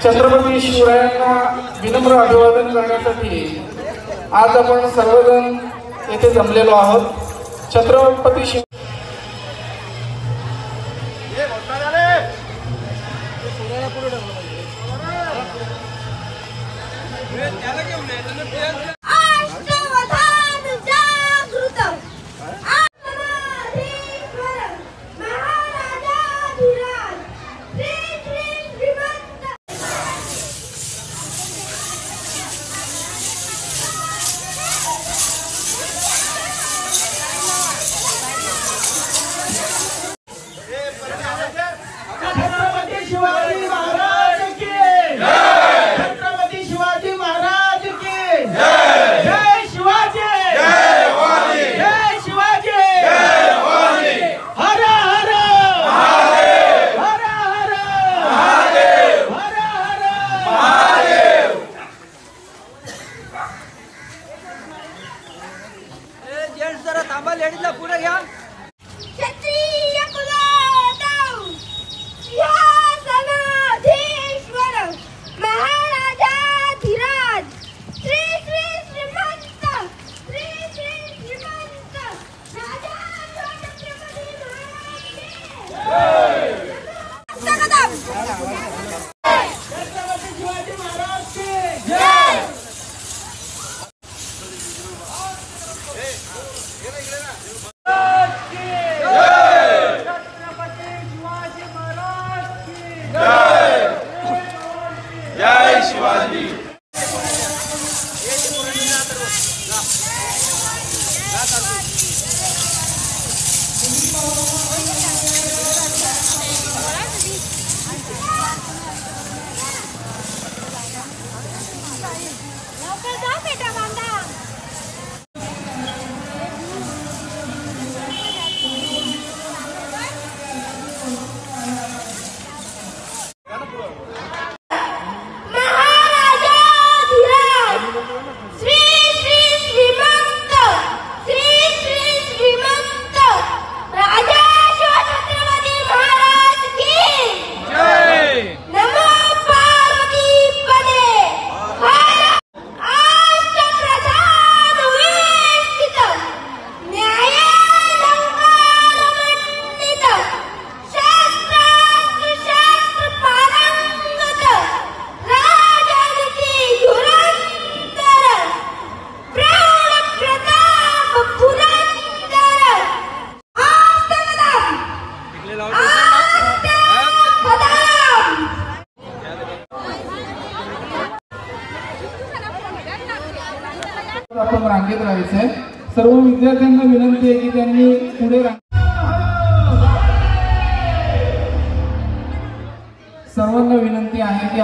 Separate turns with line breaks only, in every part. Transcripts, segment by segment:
छत्रपती शिवरायांना विनम्र अभिवादन करण्यासाठी आज आपण सर्वजण येथे जमलेलो आहोत। छत्रपती शिव आपण रांगेत राहायचंय। सर्व विद्यार्थ्यांना विनंती आहे की त्यांनी पुढे सर्वांना विनंती आहे की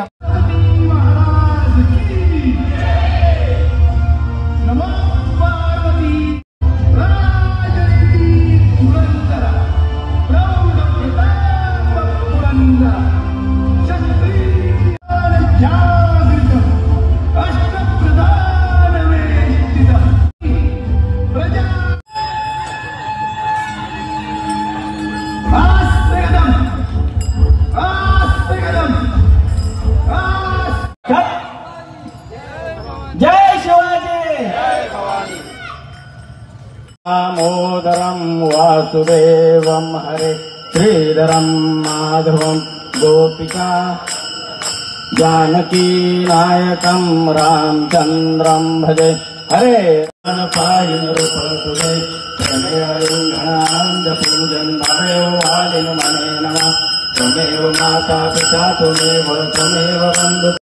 दामोदरं वासुदेवं हरे श्रीधरं माधवं गोपिका जानकी नायकं रामचंद्रं भजे हरे पायुरूपसुदे गणानंद पूजन भवेव वालिन मने नमः त्वमेव माता पिता त्वमेव बंधु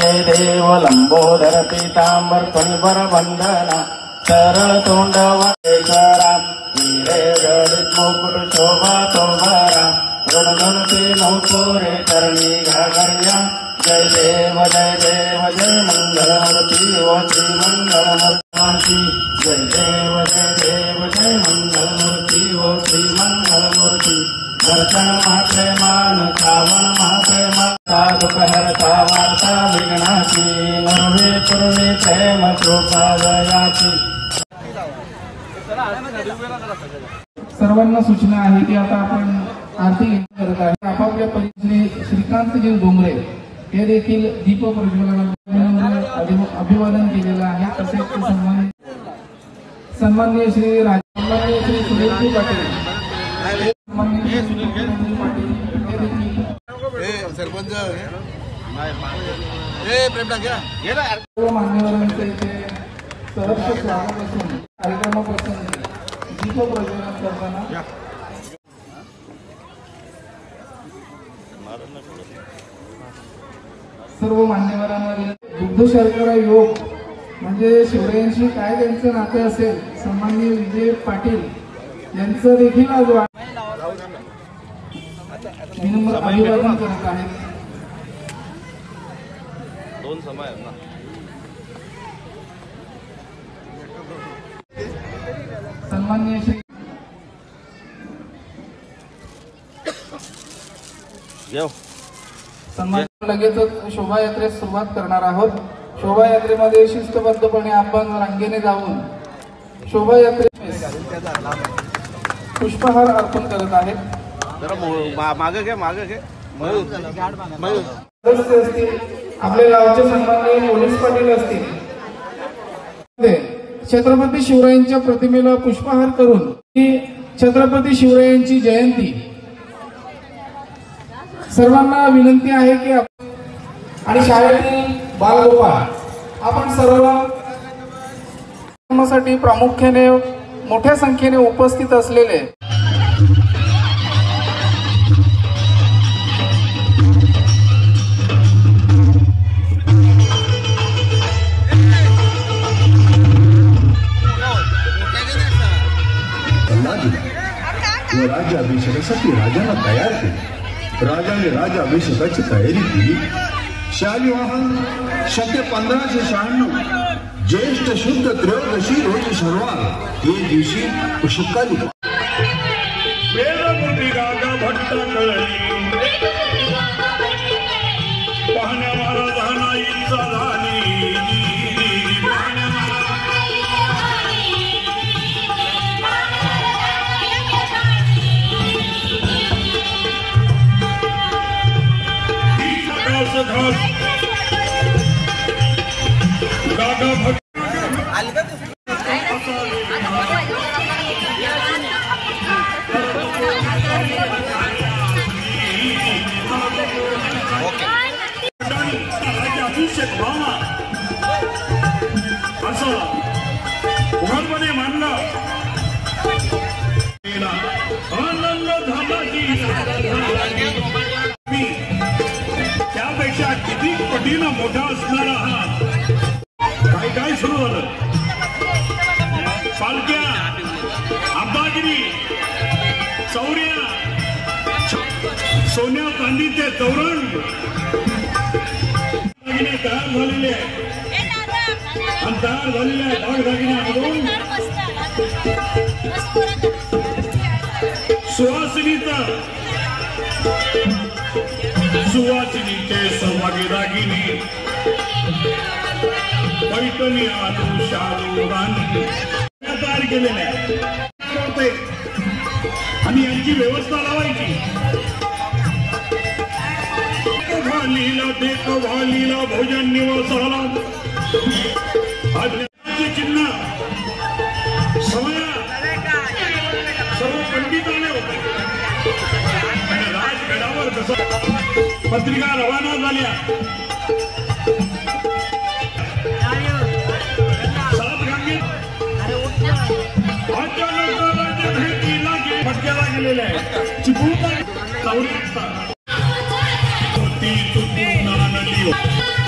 जय देव लंबोदर पीतांबर फणिवर वंदना सरळ तोंड वाटेश्वरा हिरे गडित मुकुट शोभा तोभारा ऋणगणते नौकोरे करणी घागर्या जय देव जय मंगलमूर्ती ओ श्री मंगलमूर्ती जय देव जय मंगलमूर्ती ओ श्री मंगलमूर्ती दर्शन मात्रे मान श्रावण मात्रे माता दुपहरता वार्ता विघ्नाची नर्वे पूर्वे प्रेम कृपा दयाची
सर्वांना सूचना आहे की आता आपण आरती करत आहे. आपापल्या परिचय श्रीकांतजी डोंगरे हे देखील दीप प्रज्वलनानंतर अभिवादन केलेलं आहे. तसेच सन्माननीय श्री सुनीलजी पाटील सन्माननीय सुनीलजी पाटील हे देखील
सरपंच
मान्यवरांचे इथे सहर्ष स्वागत असून कार्यक्रमापासून दीप प्रज्वलन करताना सर्व मान्यवरांना दुग्ध शर्करा योग म्हणजे शिवरायांशी काय त्यांचं नाते असेल सन्माननीय विजय पाटील यांचं देखील आज विनम्र अभिवादन करत आहेत.
दोन समय आहेत ना.
सन्माननीय श्री सन्मान लगेचच शोभायात्रेस सुरुवात करणार आहोत. शोभायात्रेमध्ये शिस्तबद्धपणे आपण रांगेने जाऊन शोभायात्रेस पुष्पहार अर्पण करत आहेत.
मागे घे
सदस्य असतील आपल्या गावचे सन्माननीय पोलीस पाटील असतील छत्रपती शिवरायांच्या प्रतिमेला पुष्पहार करून ही छत्रपती शिवरायांची जयंती सर्वांना विनंती आहे की आणि शाळेतील बालगोपाळ आपण सर्व प्रामुख्याने मोठ्या संख्येने उपस्थित असलेले
राज्याभिषेकासाठी राजांना तयार केले. राजाने राज्याभिषेकाची तयारी केली. शालिवाहन शके 1596 ज्येष्ठ शुद्ध त्रयोदशी रोजी शनिवार हे दिवशी पुष्पकाली
वेदमूर्ती गागा भट्ट कळली पाहण्या महाराजांना इच्छा झाली. गागा भट्ट राज्याभिषेक व्हावा असं उघडपणे मानलं. आनंद धामाची त्यापेक्षा किती पटीनं मोठा असणारा हा काय सुरू झालं. पालक्या आंबागिरी चौऱ्या सोन्या चांदीचे तोरण दागिने तयार झालेले आहे आणि तयार झालेल्या दागदागिन्यामधून सुवासिनीचे सहभागी दागिने पैठणी आलू शालू राणी तयार केलेले होते आणि यांची व्यवस्था लावायची. देखभालीला भोजन निवासाला चिन्ह समया सर्व पंडितांनी होते आणि राजगडावर कसं पत्रिका रवाना झाल्या. 7 गांगीत अचानक भेटीला फटक्याला गेलेल्या आहे. चिपळूणला 84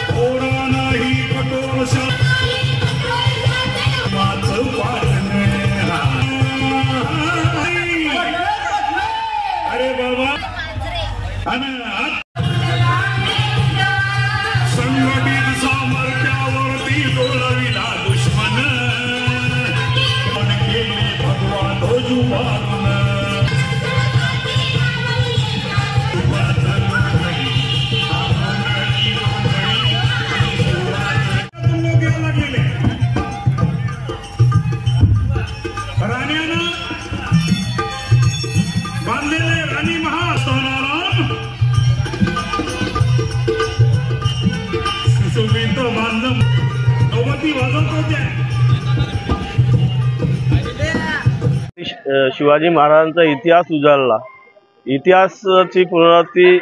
थोडा नाही कठोर अरे बाबा संघटित सामर्थ्यावरती डोलविला दुश्मन केली भगवान जुबान राणी धाग्यानं बांधलेले राणी महाराम सुशोभित बांधव नवती वाजवत होते।
शिवाजी महाराजांचा इतिहास उजळला, इतिहासाची पुनरावृत्ती,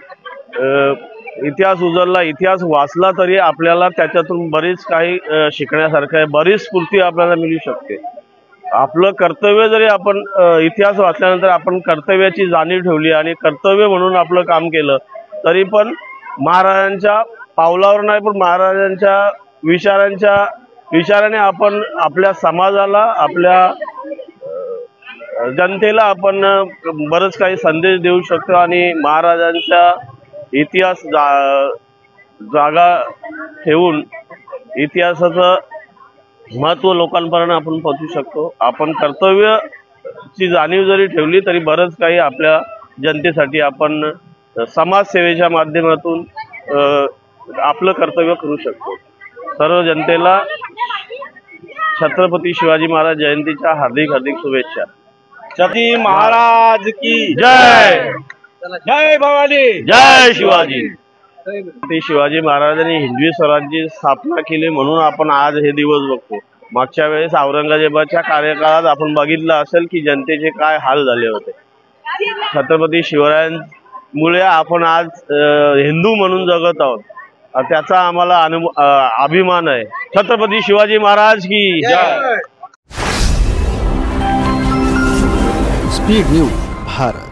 इतिहास उजळला, इतिहास वाचला तरी आपल्याला त्याच्यातून बरीच काही शिकण्यासारखं आहे, बरीच स्फूर्ती आपल्याला मिळू शकते। आपलं कर्तव्य जरी आपण इतिहास वाचल्यानंतर आपण कर्तव्याची जाणीव ठेवली आणि कर्तव्य म्हणून आपलं काम केलं तरी पण महाराजांच्या पावलावर नाही पण महाराजांच्या विचाराने आपण आपल्या समाजाला, आपल्या जनतेला आपण बरंच काही संदेश देऊ शकतो आणि महाराजांचा इतिहास जागा ठेवून इतिहासाचं महत्त्व लोकांपर्यंत आपण पोहोचू शकतो। आपण कर्तव्याची जाणीव जरी ठेवली तरी बरंच काही आपल्या जनतेसाठी आपण समाजसेवेच्या माध्यमातून आपलं कर्तव्य करू शकतो। सर्व जनतेला छत्रपती शिवाजी महाराज जयंतीच्या हार्दिक हार्दिक शुभेच्छा।
छत्रपती महाराज की
जय
जय भवानी
जय शिवाजी। ते शिवाजी महाराजांनी हिंदवी स्वराज्याची स्थापना केली म्हणून आपण आज हे दिवस बघतो। मागच्या वेळेस औरंगजेबाच्या कार्यकाळात आपण बघितलं असेल की जनतेचे काय हाल झाले होते। छत्रपती शिवरायांमुळे आपण आज हिंदू म्हणून जगत आहोत, त्याचा आम्हाला अभिमान आहे। छत्रपती शिवाजी महाराज की जय।
Speed news Bharat.